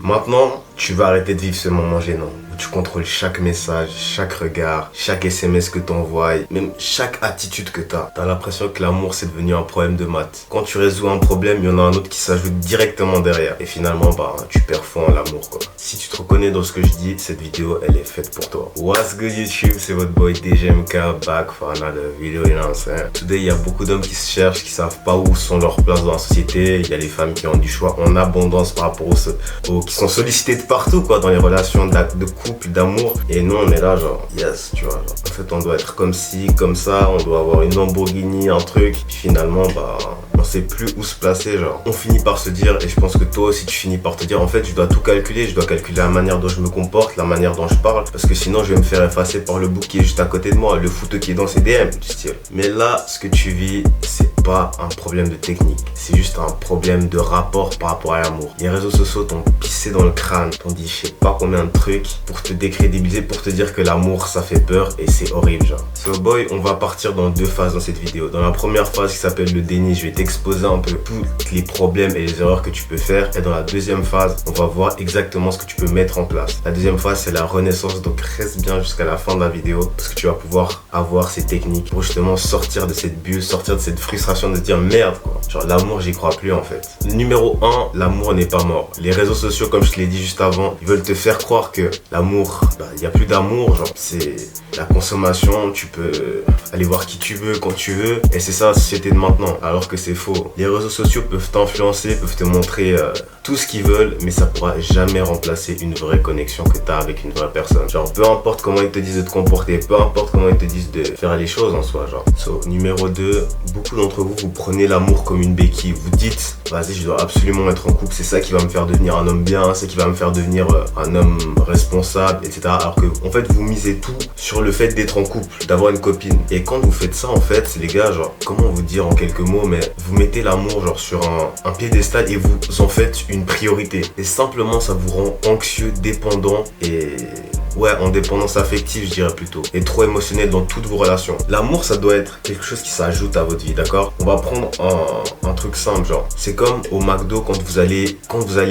Maintenant, tu vas arrêter de vivre ce moment gênant où tu contrôles chaque message, chaque regard, chaque SMS que t'envoies, même chaque attitude que t'as. T'as l'impression que l'amour c'est devenu un problème de maths. Quand tu résous un problème, il y en a un autre qui s'ajoute directement derrière. Et finalement, tu perds foi en l'amour quoi. Si tu te reconnais dans ce que je dis, cette vidéo elle est faite pour toi. What's good YouTube, c'est votre boy DJMK back for another video, you know what I'm saying? Today, il y a beaucoup d'hommes qui se cherchent, qui savent pas où sont leurs places dans la société. Il y a les femmes qui ont du choix en abondance par rapport aux qui sont sollicités de partout quoi, dans les relations de couple, d'amour. Et nous on est là genre yes, tu vois, genre, en fait on doit être comme ci, comme ça, on doit avoir une Lamborghini, un truc. Puis finalement on sait plus où se placer, genre on finit par se dire, et je pense que toi aussi tu finis par te dire, en fait je dois tout calculer, je dois calculer la manière dont je me comporte, la manière dont je parle, parce que sinon je vais me faire effacer par le bouc qui est juste à côté de moi, le foot qui est dans ses DM du style. Mais là ce que tu vis c'est pas un problème de technique, c'est juste un problème de rapport par rapport à l'amour. Les réseaux sociaux t'ont pissé dans le crâne, t'ont dit je sais pas combien de trucs pour te décrédibiliser, pour te dire que l'amour ça fait peur et c'est horrible genre. So boy, on va partir dans deux phases dans cette vidéo. Dans la première phase qui s'appelle le déni, je vais t'exposer un peu tous les problèmes et les erreurs que tu peux faire. Et dans la deuxième phase, on va voir exactement ce que tu peux mettre en place. La deuxième phase c'est la renaissance, donc reste bien jusqu'à la fin de la vidéo parce que tu vas pouvoir avoir ces techniques pour justement sortir de cette bulle, sortir de cette frustration de se dire merde quoi. Genre l'amour j'y crois plus en fait. Numéro 1, l'amour n'est pas mort. Les réseaux sociaux comme je te l'ai dit juste avant, ils veulent te faire croire que l'amour, il n'y a plus d'amour, genre c'est la consommation, tu peux aller voir qui tu veux, quand tu veux, et c'est ça la société de maintenant, alors que c'est faux. Les réseaux sociaux peuvent t'influencer, peuvent te montrer tout ce qu'ils veulent, mais ça pourra jamais remplacer une vraie connexion que tu as avec une vraie personne. Genre peu importe comment ils te disent de te comporter, peu importe comment ils te disent de faire les choses en soi, genre. So, numéro 2, beaucoup d'entre vous, vous prenez l'amour comme une béquille, vous dites, vas-y je dois absolument être en couple, c'est ça qui va me faire devenir un homme bien, c'est ça qui va me faire devenir un homme responsable, etc. Alors que en fait vous misez tout sur le fait d'être en couple, d'avoir une copine. Et quand vous faites ça en fait, les gars, genre comment vous dire en quelques mots, mais vous mettez l'amour genre sur un piédestal et vous en faites une priorité. Et simplement ça vous rend anxieux, dépendant et ouais, en dépendance affective je dirais plutôt, et trop émotionnel dans toutes vos relations. L'amour ça doit être quelque chose qui s'ajoute à votre vie, d'accord? On va prendre un truc simple, genre c'est comme au McDo quand vous alliez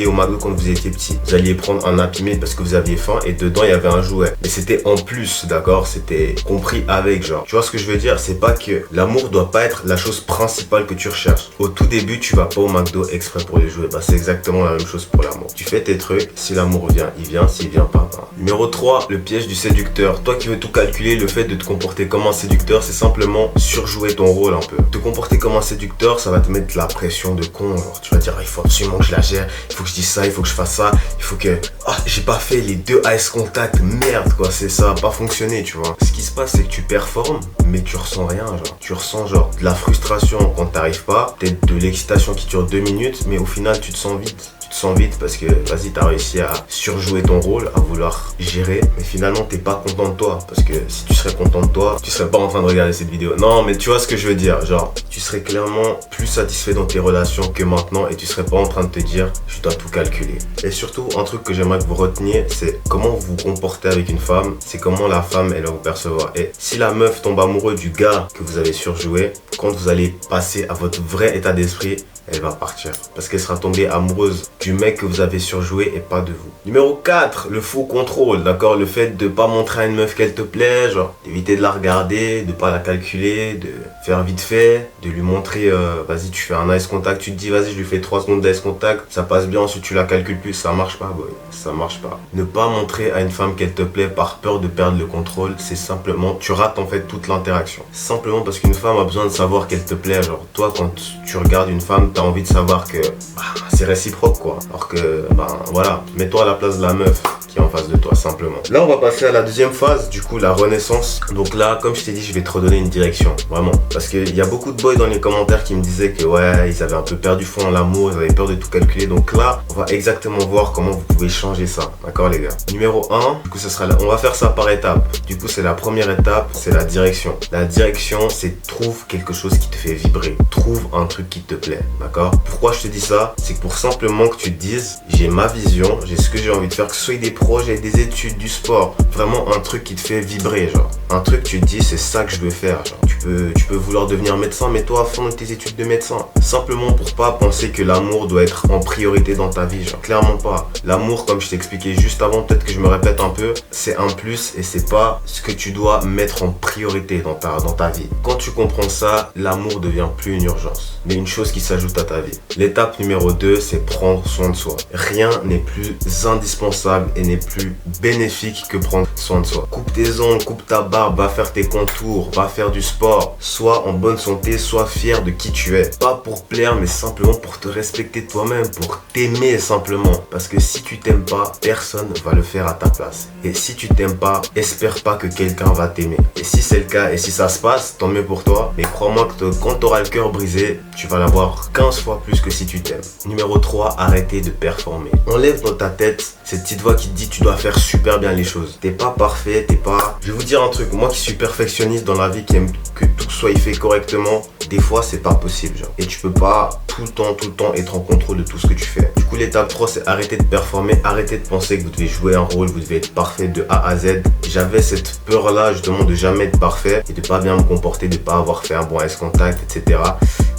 au McDo quand vous étiez petit, vous alliez prendre un Happy Meal parce que vous aviez faim et dedans il y avait un jouet, et c'était en plus, d'accord? C'était compris avec, genre tu vois ce que je veux dire? C'est pas que l'amour doit pas être la chose principale que tu recherches. Au tout début tu vas pas au McDo exprès pour les jouets, c'est exactement la même chose pour l'amour. Tu fais tes trucs, si l'amour vient, il vient, s'il vient pas, Numéro 3, le piège du séducteur. Toi qui veux tout calculer, le fait de te comporter comme un séducteur, c'est simplement surjouer ton rôle un peu. Te comporter comme un séducteur, ça va te mettre la pression de con, genre tu vas dire il faut absolument que je la gère, il faut que je dise ça, il faut que je fasse ça, il faut que j'ai pas fait les 2 ice contact, merde quoi, ça va pas fonctionner, tu vois. Ce qui se passe c'est que tu performes mais tu ressens rien, genre tu ressens genre de la frustration quand t'arrives pas, peut-être de l'excitation qui dure 2 minutes, mais au final tu te sens vide. Tu te sens vite parce que vas-y t'as réussi à surjouer ton rôle, à vouloir gérer, mais finalement t'es pas content de toi, parce que si tu serais content de toi, tu serais pas en train de regarder cette vidéo. Non mais tu vois ce que je veux dire, genre tu serais clairement plus satisfait dans tes relations que maintenant, et tu serais pas en train de te dire je dois tout calculer. Et surtout un truc que j'aimerais que vous reteniez, c'est comment vous vous comportez avec une femme, c'est comment la femme elle va vous percevoir. Et si la meuf tombe amoureuse du gars que vous avez surjoué, quand vous allez passer à votre vrai état d'esprit, elle va partir parce qu'elle sera tombée amoureuse du mec que vous avez surjoué et pas de vous. Numéro 4, le faux contrôle, d'accord? Le fait de pas montrer à une meuf qu'elle te plaît, genre d'éviter de la regarder, de pas la calculer, de faire vite fait, de lui montrer vas-y tu fais un ice contact, tu te dis vas-y je lui fais 3 secondes d'ice contact, ça passe bien, ensuite tu la calcules plus, ça marche pas boy, ça marche pas. Ne pas montrer à une femme qu'elle te plaît par peur de perdre le contrôle, c'est simplement, tu rates en fait toute l'interaction. Simplement parce qu'une femme a besoin de savoir qu'elle te plaît, genre toi quand tu regardes une femme, t'as envie de savoir que c'est réciproque quoi. Alors que voilà, mets-toi à la place de la meuf qui est en face de toi simplement. Là on va passer à la deuxième phase, du coup la renaissance. Donc là comme je t'ai dit, je vais te redonner une direction, vraiment. Parce qu'il y a beaucoup de boys dans les commentaires qui me disaient que ouais, ils avaient un peu perdu foi en l'amour, ils avaient peur de tout calculer. Donc là on va exactement voir comment vous pouvez changer ça, d'accord les gars? Numéro 1, du coup ce sera là, on va faire ça par étapes. Du coup c'est la première étape, c'est la direction. La direction c'est trouve quelque chose qui te fait vibrer, trouve un truc qui te plaît, d'accord? Pourquoi je te dis ça? C'est pour simplement que tu te dises j'ai ma vision, j'ai ce que j'ai envie de faire, que ce soit des projet, des études, du sport. Vraiment un truc qui te fait vibrer, genre. Un truc tu te dis c'est ça que je veux faire, genre. Tu peux vouloir devenir médecin, mais toi à fond de tes études de médecin. Simplement pour pas penser que l'amour doit être en priorité dans ta vie, genre. Clairement pas. L'amour, comme je t'expliquais juste avant, peut-être que je me répète un peu, c'est un plus et c'est pas ce que tu dois mettre en priorité dans ta vie. Quand tu comprends ça, l'amour devient plus une urgence, mais une chose qui s'ajoute à ta vie. L'étape numéro 2, c'est prendre soin de soi. Rien n'est plus indispensable et n'est plus bénéfique que prendre soin de soi. Coupe tes ongles, coupe ta barbe, va faire tes contours, va faire du sport. Sois en bonne santé, sois fier de qui tu es. Pas pour plaire, mais simplement pour te respecter toi-même, pour t'aimer simplement. Parce que si tu t'aimes pas, personne va le faire à ta place. Et si tu t'aimes pas, espère pas que quelqu'un va t'aimer. Et si c'est le cas, et si ça se passe, tant mieux pour toi. Mais crois-moi que quand t'auras le cœur brisé, tu vas l'avoir 15 fois plus que si tu t'aimes. Numéro 3, arrêtez de performer. Enlève dans ta tête cette petite voix qui te dit tu dois faire super bien les choses. T'es pas parfait, t'es pas... Je vais vous dire un truc, moi qui suis perfectionniste dans la vie, qui aime que tout soit fait correctement, des fois c'est pas possible, genre. Et tu peux pas tout le temps être en contrôle de tout ce que tu fais. Du coup l'étape 3, c'est arrêter de performer, arrêter de penser que vous devez jouer un rôle, vous devez être parfait de A à Z. J'avais cette peur là justement de jamais être parfait et de pas bien me comporter, de pas avoir fait un bon eye contact, etc.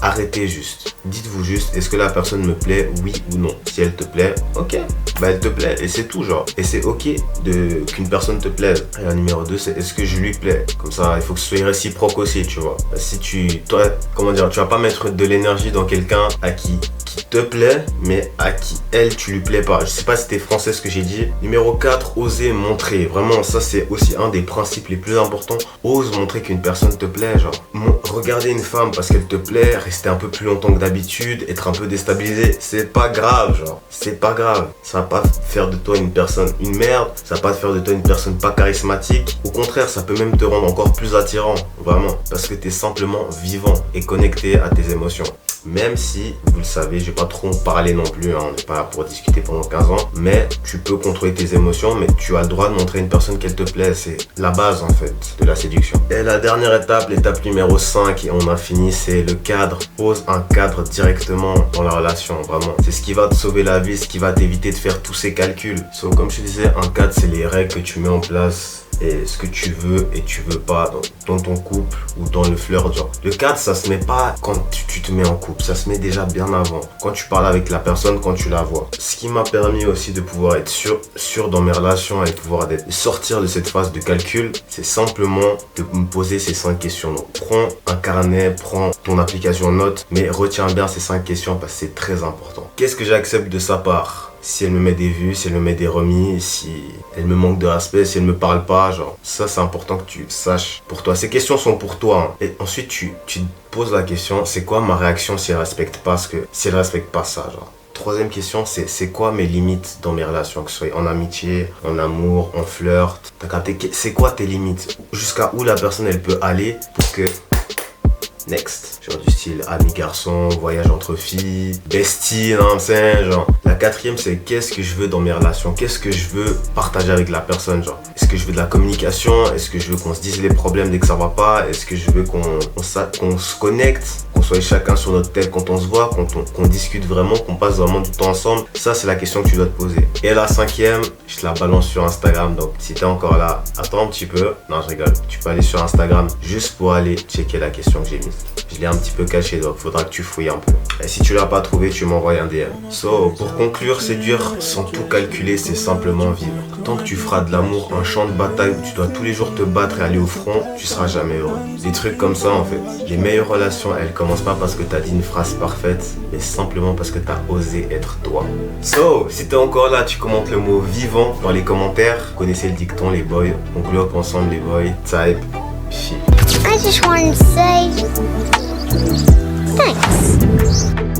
Arrêtez juste. Dites-vous juste, est-ce que la personne me plaît, oui ou non? Si elle te plaît, ok, bah elle te plaît et c'est tout, genre. Et c'est ok qu'une personne te plaise. Et la numéro 2, c'est est-ce que je lui plais? Comme ça, il faut que ce soit réciproque aussi, tu vois. Si toi, comment dire, tu vas pas mettre de l'énergie dans quelqu'un à qui te plaît, mais à qui tu lui plais pas. Je sais pas si c'était français ce que j'ai dit. Numéro 4, oser montrer. Vraiment, ça c'est aussi un des principes les plus importants. Ose montrer qu'une personne te plaît, genre. Regarder une femme parce qu'elle te plaît, rester un peu plus longtemps que d'habitude, être un peu déstabilisé, c'est pas grave, genre. C'est pas grave. Ça va pas faire de toi une personne une merde, ça va pas faire de toi une personne pas charismatique. Au contraire, ça peut même te rendre encore plus attirant, vraiment. Parce que t'es simplement vivant et connecté à tes émotions. Même si, vous le savez, je vais pas trop en parler non plus, hein, on n'est pas là pour discuter pendant 15 ans, mais tu peux contrôler tes émotions, mais tu as le droit de montrer à une personne qu'elle te plaît, c'est la base en fait de la séduction. Et la dernière étape, l'étape numéro 5, et on a fini, c'est le cadre. Pose un cadre directement dans la relation, vraiment. C'est ce qui va te sauver la vie, ce qui va t'éviter de faire tous ces calculs. Comme je te disais, un cadre, c'est les règles que tu mets en place et ce que tu veux et tu veux pas dans ton couple ou dans le flirt, genre. Le cadre, ça se met pas quand tu te mets en couple, ça se met déjà bien avant, quand tu parles avec la personne, quand tu la vois. Ce qui m'a permis aussi de pouvoir être sûr dans mes relations et de pouvoir sortir de cette phase de calcul, c'est simplement de me poser ces 5 questions. Donc, prends un carnet, prends ton application note, mais retiens bien ces 5 questions parce que c'est très important. Qu'est-ce que j'accepte de sa part? Si elle me met des vues, si elle me met des remis, si elle me manque de respect, si elle me parle pas, genre, ça c'est important que tu saches pour toi. Ces questions sont pour toi, hein. Et ensuite tu te poses la question, c'est quoi ma réaction si elle respecte pas si elle respecte pas ça, genre. Troisième question, c'est quoi mes limites dans mes relations, que ce soit en amitié, en amour, en flirt. T'as capté, c'est quoi tes limites? Jusqu'à où la personne elle peut aller pour que... Next, genre du style ami garçon, voyage entre filles, bestie, non, c'est genre. La quatrième, c'est qu'est-ce que je veux dans mes relations, qu'est-ce que je veux partager avec la personne, genre. Est-ce que je veux de la communication, est-ce que je veux qu'on se dise les problèmes dès que ça va pas, est-ce que je veux qu'on se connecte, qu'on soit chacun sur notre tête quand on se voit, qu'on discute vraiment, qu'on passe vraiment du temps ensemble. Ça c'est la question que tu dois te poser. Et la cinquième, je te la balance sur Instagram, donc si t'es encore là, attends un petit peu. Non, je rigole, tu peux aller sur Instagram juste pour aller checker la question que j'ai mise. Je l'ai un petit peu caché, donc faudra que tu fouilles un peu. Et si tu l'as pas trouvé, tu m'envoies un DM. Pour conclure, séduire sans tout calculer, c'est simplement vivre. Tant que tu feras de l'amour un champ de bataille où tu dois tous les jours te battre et aller au front, tu seras jamais heureux. Des trucs comme ça en fait. Les meilleures relations, elles commencent pas parce que t'as dit une phrase parfaite, mais simplement parce que t'as osé être toi. Si t'es encore là, tu commentes le mot vivant dans les commentaires. Vous connaissez le dicton les boys, on globe ensemble les boys, type, shit. I just wanted to say thanks.